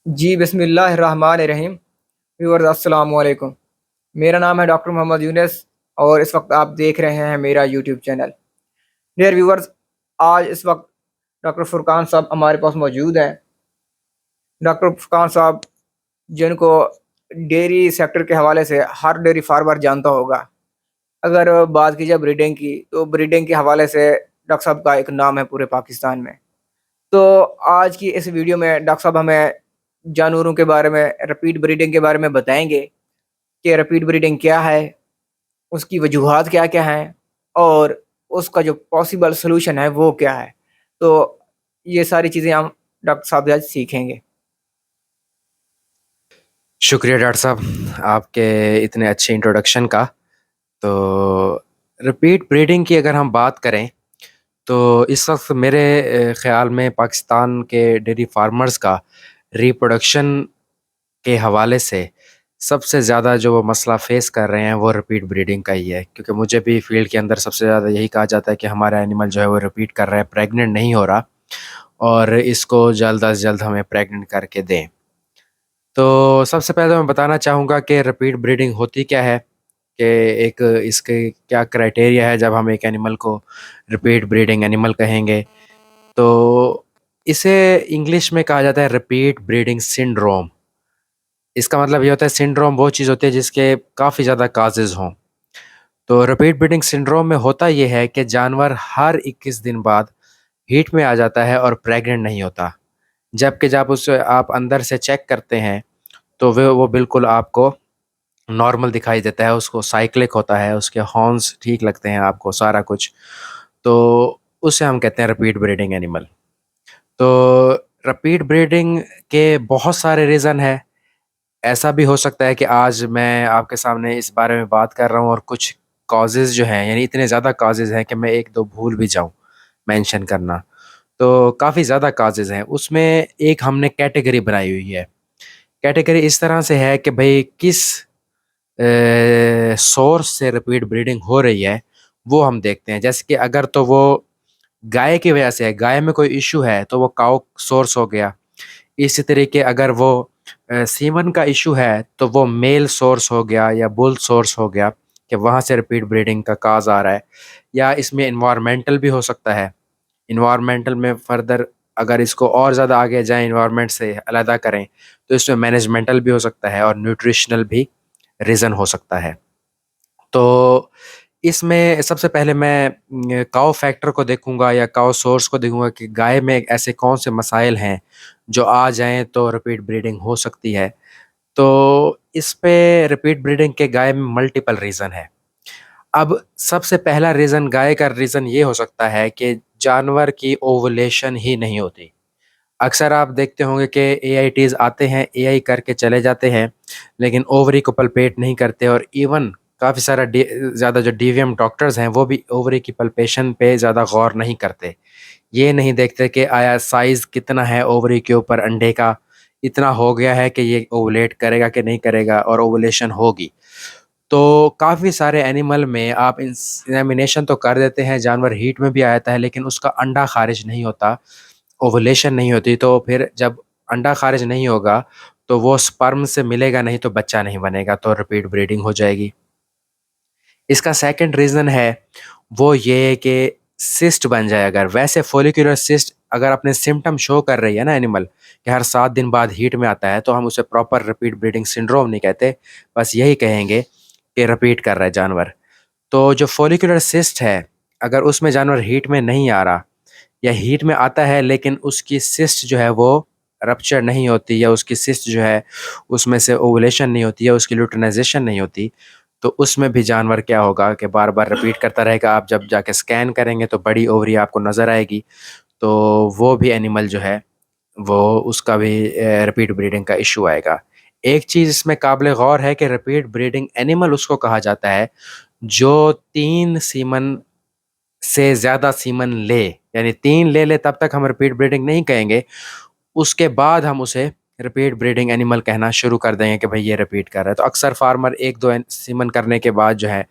जी बिस्मिल्लाहिर्रहमानिर्रहीम। व्यूअर्स अस्सलाम वालेकुम। मेरा नाम है डॉक्टर मोहम्मद यूनुस और इस वक्त आप देख रहे हैं मेरा यूट्यूब चैनल। डियर व्यूअर्स, आज इस वक्त डॉक्टर फुरकान साहब हमारे पास मौजूद हैं। डॉक्टर फुरकान साहब जिनको डेयरी सेक्टर के हवाले से हर डेयरी फार्मर जानता होगा। अगर बात की जाए ब्रीडिंग की, तो ब्रीडिंग के हवाले से डॉक्टर साहब का एक नाम है पूरे पाकिस्तान में। तो आज की इस वीडियो में डॉक्टर साहब हमें जानवरों के बारे में, रिपीट ब्रीडिंग के बारे में बताएँगे कि रिपीट ब्रीडिंग क्या है, उसकी वजूहात क्या-क्या हैं और उसका जो पॉसिबल सॉल्यूशन है वो क्या है। तो ये सारी चीज़ें हम डॉक्टर साहब से आज सीखेंगे। शुक्रिया डॉक्टर साहब, आपके इतने अच्छे इंट्रोडक्शन का। तो रिपीट ब्रीडिंग की अगर हम बात करें, तो इस वक्त मेरे ख़्याल में पाकिस्तान के डेयरी फार्मर्स का रिप्रोडक्शन के हवाले से सबसे ज़्यादा जो वो मसला फ़ेस कर रहे हैं, वो रिपीट ब्रीडिंग का ही है। क्योंकि मुझे भी फ़ील्ड के अंदर सबसे ज़्यादा यही कहा जाता है कि हमारा एनिमल जो है वो रिपीट कर रहा है, प्रेग्नेंट नहीं हो रहा और इसको जल्द अज़ जल्द हमें प्रेग्नेंट करके दें। तो सबसे पहले मैं बताना चाहूँगा कि रिपीट ब्रीडिंग होती क्या है, कि एक इसके क्या क्राइटेरिया है जब हम एक एनिमल को रिपीट ब्रीडिंग एनिमल कहेंगे। तो इसे इंग्लिश में कहा जाता है रिपीट ब्रीडिंग सिंड्रोम। इसका मतलब ये होता है, सिंड्रोम वो चीज़ होती है जिसके काफ़ी ज़्यादा काजेज़ हों। तो रिपीट ब्रीडिंग सिंड्रोम में होता ये है कि जानवर हर 21 दिन बाद हीट में आ जाता है और प्रेग्नेंट नहीं होता। जबकि जब उसे आप अंदर से चेक करते हैं, तो वो बिल्कुल आपको नॉर्मल दिखाई देता है, उसको साइक्लिक होता है, उसके हॉर्न्स ठीक लगते हैं आपको, सारा कुछ। तो उसे हम कहते हैं रिपीट ब्रीडिंग एनिमल। तो रिपीट ब्रीडिंग के बहुत सारे रीज़न हैं। ऐसा भी हो सकता है कि आज मैं आपके सामने इस बारे में बात कर रहा हूँ और कुछ कॉजेज़ जो हैं, यानी इतने ज़्यादा कॉजेज़ हैं कि मैं 1-2 भूल भी जाऊँ मेंशन करना। तो काफ़ी ज़्यादा कॉजेज़ हैं। उसमें एक हमने कैटेगरी बनाई हुई है। कैटेगरी इस तरह से है कि भई किस सोर्स से रिपीट ब्रीडिंग हो रही है, वो हम देखते हैं। जैसे कि अगर तो वो गाय की वजह से है, गाय में कोई इश्यू है, तो वो काऊ सोर्स हो गया। इसी तरीके अगर वो सीमन का इश्यू है, तो वो मेल सोर्स हो गया या बुल सोर्स हो गया, कि वहाँ से रिपीट ब्रीडिंग का काज़ आ रहा है। या इसमें एनवायरमेंटल भी हो सकता है। एनवायरमेंटल में फर्दर अगर इसको और ज़्यादा आगे जाएँ, एनवायरमेंट से अलहदा करें, तो इसमें मैनेजमेंटल भी हो सकता है और न्यूट्रिशनल भी रीज़न हो सकता है। तो इसमें सबसे पहले मैं काऊ फैक्टर को देखूँगा या काऊ सोर्स को देखूँगा कि गाय में ऐसे कौन से मसाइल हैं, जो आ जाएँ तो रिपीट ब्रीडिंग हो सकती है। तो इस पे रिपीट ब्रीडिंग के गाय में मल्टीपल रीज़न है। अब सबसे पहला रीज़न, गाय का रीज़न ये हो सकता है कि जानवर की ओवुलेशन ही नहीं होती। अक्सर आप देखते होंगे कि एआईटीज़ आते हैं, एआई करके चले जाते हैं, लेकिन ओवरी को पल्पेट नहीं करते और इवन काफ़ी सारा ज़्यादा जो डीवीएम डॉक्टर्स हैं, वो भी ओवरी की पल्पेशन पे ज़्यादा गौर नहीं करते। ये नहीं देखते कि आया साइज़ कितना है ओवरी के ऊपर अंडे का, इतना हो गया है कि ये ओवुलेट करेगा कि नहीं करेगा और ओवुलेशन होगी। तो काफ़ी सारे एनिमल में आप इंसेमिनेशन तो कर देते हैं, जानवर हीट में भी आ जाता है, लेकिन उसका अंडा ख़ारिज नहीं होता, ओवुलेशन नहीं होती। तो फिर जब अंडा ख़ारिज नहीं होगा, तो वो स्पर्म से मिलेगा नहीं, तो बच्चा नहीं बनेगा, तो रिपीट ब्रीडिंग हो जाएगी। इसका सेकंड रीज़न है, वो ये है कि सिस्ट बन जाए अगर। वैसे फॉलिक्यूलर सिस्ट अगर अपने सिम्पटम शो कर रही है ना एनिमल, कि हर 7 दिन बाद हीट में आता है, तो हम उसे प्रॉपर रिपीट ब्रीडिंग सिंड्रोम नहीं कहते, बस यही कहेंगे कि रिपीट कर रहा है जानवर। तो जो फॉलिक्यूलर सिस्ट है, अगर उसमें जानवर हीट में नहीं आ रहा या हीट में आता है लेकिन उसकी सिस्ट जो है वो रप्चर नहीं होती, या उसकी सिस्ट जो है उसमें से ओवुलेशन नहीं होती, या उसकी ल्यूटिनाइजेशन नहीं होती, तो उसमें भी जानवर क्या होगा कि बार-बार रिपीट करता रहेगा। आप जब जाके स्कैन करेंगे तो बड़ी ओवरी आपको नज़र आएगी, तो वो भी एनिमल जो है वो उसका भी रिपीट ब्रीडिंग का इश्यू आएगा। एक चीज़ इसमें काबिल गौर है कि रिपीट ब्रीडिंग एनिमल उसको कहा जाता है जो 3 सीमन से ज़्यादा सीमन ले, यानी 3 ले ले तब तक हम रिपीट ब्रीडिंग नहीं कहेंगे। उसके बाद हम उसे रिपीट ब्रीडिंग एनिमल कहना शुरू कर देंगे कि भई ये रिपीट कर रहा है। तो अक्सर फार्मर 1-2 सीमन करने के बाद जो है,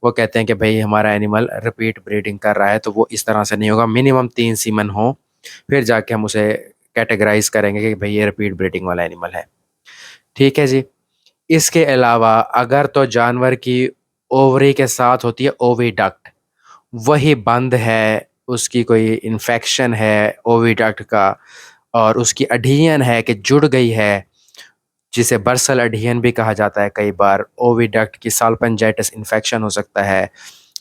वो कहते हैं कि भई हमारा एनिमल रिपीट ब्रीडिंग कर रहा है, तो वो इस तरह से नहीं होगा। मिनिमम 3 सीमन हों, फिर जाके हम उसे कैटेगराइज़ करेंगे कि भई ये रिपीट ब्रीडिंग वाला एनिमल है। ठीक है जी। इसके अलावा अगर तो जानवर की ओवरी के साथ होती है ओविडक्ट, वही बंद है, उसकी कोई इन्फेक्शन है ओविडक्ट का और उसकी अडहियन है कि जुड़ गई है, जिसे बर्सल अडहियन भी कहा जाता है कई बार। ओविडक्ट की साल्पिंजाइटिस इन्फेक्शन हो सकता है,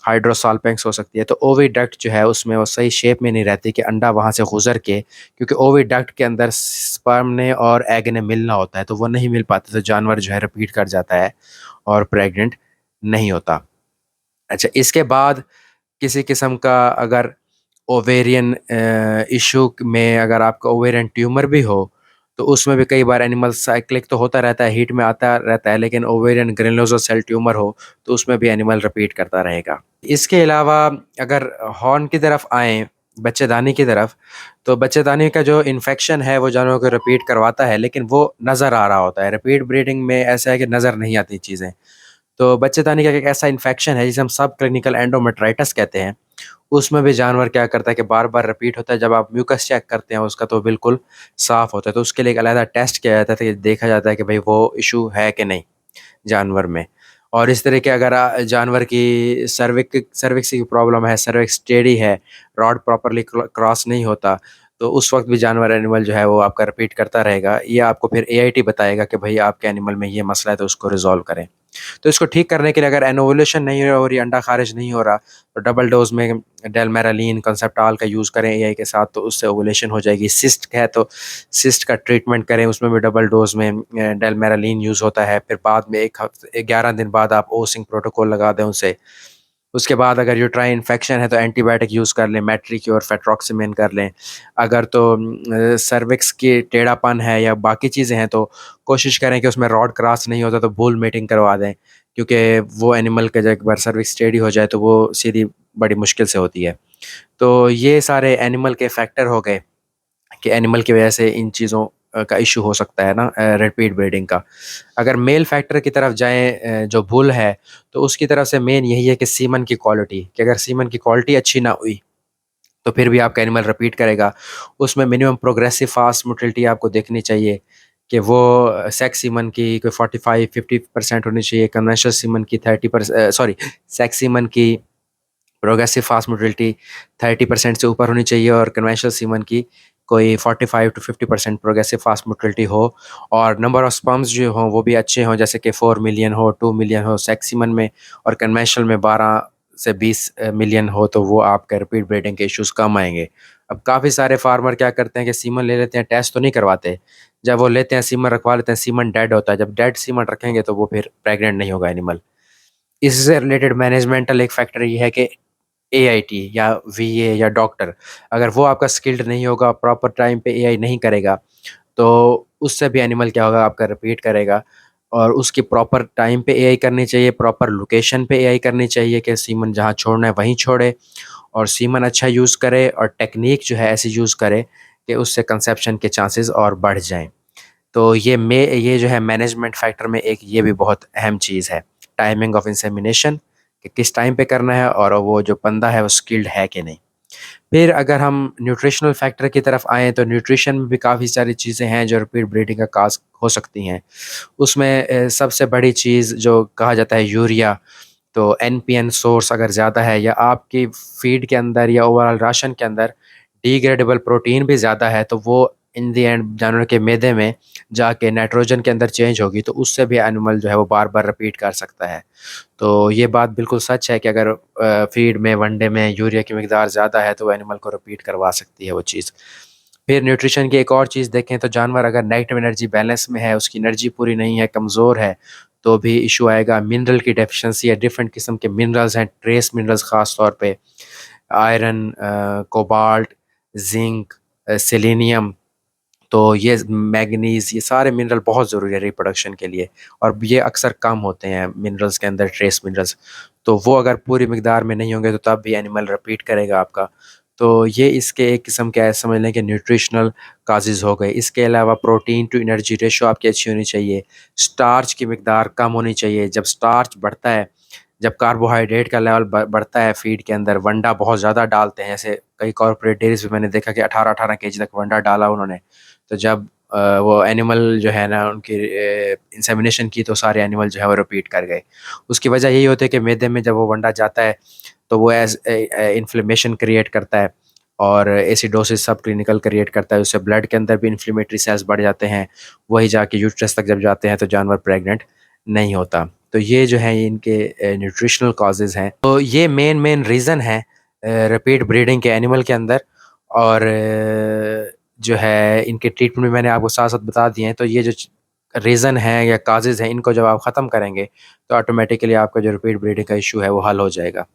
हाइड्रोसाल्पिंक्स हो सकती है। तो ओविडक्ट जो है उसमें वो सही शेप में नहीं रहती कि अंडा वहाँ से गुज़र के, क्योंकि ओविडक्ट के अंदर स्पर्म ने और एग ने मिलना होता है, तो वो नहीं मिल पाते, तो जानवर जो है रिपीट कर जाता है और प्रेग्नेंट नहीं होता। अच्छा, इसके बाद किसी किस्म का अगर ओवेरियन इश्यू में अगर आपका ओवेरियन ट्यूमर भी हो, तो उसमें भी कई बार एनिमल साइक्लिक तो होता रहता है, हीट में आता रहता है, लेकिन ओवेरियन ग्रेनुलोसा सेल ट्यूमर हो, तो उसमें भी एनिमल रिपीट करता रहेगा। इसके अलावा अगर हॉर्न की तरफ आएँ, बच्चेदानी की तरफ, तो बच्चेदानी का जो इन्फेक्शन है वो जानवरों को रिपीट करवाता है, लेकिन वो नज़र आ रहा होता है। रिपीट ब्रीडिंग में ऐसा है कि नज़र नहीं आती चीज़ें। तो बच्चेदानी का एक ऐसा इन्फेक्शन है जिसे हम सब क्लिनिकल एंडोमेट्राइटिस कहते हैं। उसमें भी जानवर क्या करता है कि बार-बार रिपीट होता है। जब आप म्यूकस चेक करते हैं उसका तो बिल्कुल साफ़ होता है। तो उसके लिए एक अलग टेस्ट किया जाता है कि देखा जाता है कि भई वो इश्यू है कि नहीं जानवर में। और इस तरह के अगर जानवर की सर्विक्स की प्रॉब्लम है, सर्विक्स टेढ़ी है, रॉड प्रॉपर्ली क्रॉस नहीं होता, तो उस वक़्त भी एनिमल जो है वो आपका रिपीट करता रहेगा। ये आपको फिर एआईटी बताएगा कि भई आपके एनिमल में ये मसला है, तो उसको रिज़ॉल्व करें। तो इसको ठीक करने के लिए अगर एनोवुलेशन नहीं हो रही, अंडा खारिज नहीं हो रहा, तो डबल डोज़ में डेल्मेरालीन, कंसेप्टाल का यूज़ करें एआई के साथ, तो उससे ओवुलेशन हो जाएगी। सिस्ट है तो सिस्ट का ट्रीटमेंट करें, उसमें भी डबल डोज़ में डेल्मेरालीन यूज़ होता है। फिर बाद में 1 हफ़्ते 11 दिन बाद आप ओसिंग प्रोटोकॉल लगा दें उसे। उसके बाद अगर यूट्राइन इन्फेक्शन है तो एंटीबायोटिक यूज़ कर लें, मैट्रिक्योर, फेट्रोक्सिमिन कर लें। अगर तो सर्विक्स की टेढ़ापन है या बाकी चीज़ें हैं, तो कोशिश करें कि उसमें रॉड क्रॉस नहीं होता तो बुल मेटिंग करवा दें, क्योंकि वो एनिमल का जब एक बार सर्विक्स टेढ़ी हो जाए तो वो सीधी बड़ी मुश्किल से होती है। तो ये सारे एनिमल के फैक्टर हो गए कि एनिमल की वजह से इन चीज़ों का इश्यू हो सकता है ना, रिपीट ब्रीडिंग का। अगर मेल फैक्टर की तरफ जाएँ, जो बुल है, तो उसकी तरफ से मेन यही है कि सीमन की क्वालिटी, कि अगर सीमन की क्वालिटी अच्छी ना हुई, तो फिर भी आपका एनिमल रिपीट करेगा। उसमें मिनिमम प्रोग्रेसिव फास्ट मोटिलिटी आपको देखनी चाहिए कि वो सेक्स सीमन की कोई 45-50% होनी चाहिए, कन्वेंशनल सीमन की सेक्स सीमन की प्रोग्रेसिव फास्ट मोटिलिटी 30% से ऊपर होनी चाहिए और कन्वेंशनल सीमन की कोई 45 टू 50% प्रोग्रेसिव फास्ट मोटिलिटी हो, और नंबर ऑफ स्पर्म्स जो हों वो भी अच्छे हों, जैसे कि 4 मिलियन हो, 2 मिलियन हो सेक्स सीमन में, और कन्वेंशनल में 12 से 20 मिलियन हो, तो वो आपके रिपीट ब्रीडिंग के इश्यूज़ कम आएँगे। अब काफ़ी सारे फार्मर क्या करते हैं कि सीमन ले लेते हैं, टेस्ट तो नहीं करवाते। जब वो लेते हैं सीमन रखवा लेते हैं, सीमन डेड होता है। जब डेड सीमन रखेंगे तो वो फिर प्रेग्नेंट नहीं होगा एनिमल। इससे रिलेटेड मैनेजमेंटल एक फैक्टर ये है कि एआईटी या वीए या डॉक्टर, अगर वो आपका स्किल्ड नहीं होगा, प्रॉपर टाइम पे एआई नहीं करेगा, तो उससे भी एनिमल क्या होगा, आपका रिपीट करेगा। और उसकी प्रॉपर टाइम पे एआई करनी चाहिए, प्रॉपर लोकेशन पे एआई करनी चाहिए कि सीमन जहाँ छोड़ना है वहीं छोड़े, और सीमन अच्छा यूज़ करे, और टेक्नीक जो है ऐसी यूज़ करे कि उससे कंसेप्शन के चांसेस और बढ़ जाएँ। तो ये जो है मैनेजमेंट फैक्टर में एक ये भी बहुत अहम चीज़ है, टाइमिंग ऑफ इंसेमिनेशन, कि किस टाइम पे करना है और वो जो बंदा है वो स्किल्ड है कि नहीं। फिर अगर हम न्यूट्रिशनल फैक्टर की तरफ आएँ, तो न्यूट्रिशन में भी काफ़ी सारी चीज़ें हैं जो रिपीट ब्रीडिंग का काज़ हो सकती हैं। उसमें सबसे बड़ी चीज़ जो कहा जाता है यूरिया, तो एनपीएन सोर्स अगर ज़्यादा है, या आपकी फ़ीड के अंदर या ओवरऑल राशन के अंदर डिग्रेडेबल प्रोटीन भी ज़्यादा है, तो वो इन द एंड जानवर के मैदे में जाके नाइट्रोजन के अंदर चेंज होगी, तो उससे भी एनिमल जो है वो बार-बार रिपीट कर सकता है। तो ये बात बिल्कुल सच है कि अगर फ़ीड में, वनडे में यूरिया की मिकदार ज़्यादा है, तो वो एनिमल को रिपीट करवा सकती है वो चीज़। फिर न्यूट्रिशन की एक और चीज़ देखें, तो जानवर अगर नेगेटिव एनर्जी बैलेंस में है, उसकी एनर्जी पूरी नहीं है, कमज़ोर है, तो भी इश्यू आएगा। मिनरल की डेफिशिएंसी है, डिफरेंट किस्म के मिनरल्स हैं, ट्रेस मिनरल्स ख़ास तौर पे, आयरन, कोबाल्ट, ज़िंक, सेलेनियम, तो ये मैंगनीज़, ये सारे मिनरल बहुत ज़रूरी है रिप्रोडक्शन के लिए, और ये अक्सर कम होते हैं मिनरल्स के अंदर, ट्रेस मिनरल्स। तो वो अगर पूरी मिकदार में नहीं होंगे, तो तब भी एनिमल रिपीट करेगा आपका। तो ये इसके एक किस्म के ऐसे समझ लें कि न्यूट्रिशनल काज़ेज़ हो गए। इसके अलावा प्रोटीन टू एनर्जी रेशो आपकी अच्छी होनी चाहिए। स्टार्च की मिकदार कम होनी चाहिए। जब स्टार्च बढ़ता है, जब कार्बोहाइड्रेट का लेवल बढ़ता है फीड के अंदर, वंडा बहुत ज़्यादा डालते हैं, जैसे कई कॉर्पोरेट डेयरीज में मैंने देखा कि 18-18 केजी तक वंडा डाला उन्होंने। तो जब वो एनिमल जो है ना उनकी इंसेमिनेशन की तो सारे एनिमल जो है वो रिपीट कर गए। उसकी वजह यही होती है कि मैदे में जब वो वंडा जाता है तो वो इन्फ्लेमेशन क्रिएट करता है और एसिडोसिस सब क्लिनिकल क्रिएट करता है, उससे ब्लड के अंदर भी इन्फ्लेमेटरी सेल्स बढ़ जाते हैं, वही जाके यूट्रस तक जब जाते हैं तो जानवर प्रेग्नेंट नहीं होता। तो ये जो है इनके न्यूट्रिशनल कॉजेज़ हैं। तो ये मेन रीज़न है रिपीट ब्रीडिंग के एनिमल के अंदर। और जो है इनके ट्रीटमेंट में मैंने आपको साथ-साथ बता दिए हैं। तो ये जो रीज़न है या कॉजेज़ हैं, इनको जब आप ख़त्म करेंगे तो ऑटोमेटिकली आपका जो रिपीट ब्रीडिंग का इश्यू है वो हल हो जाएगा।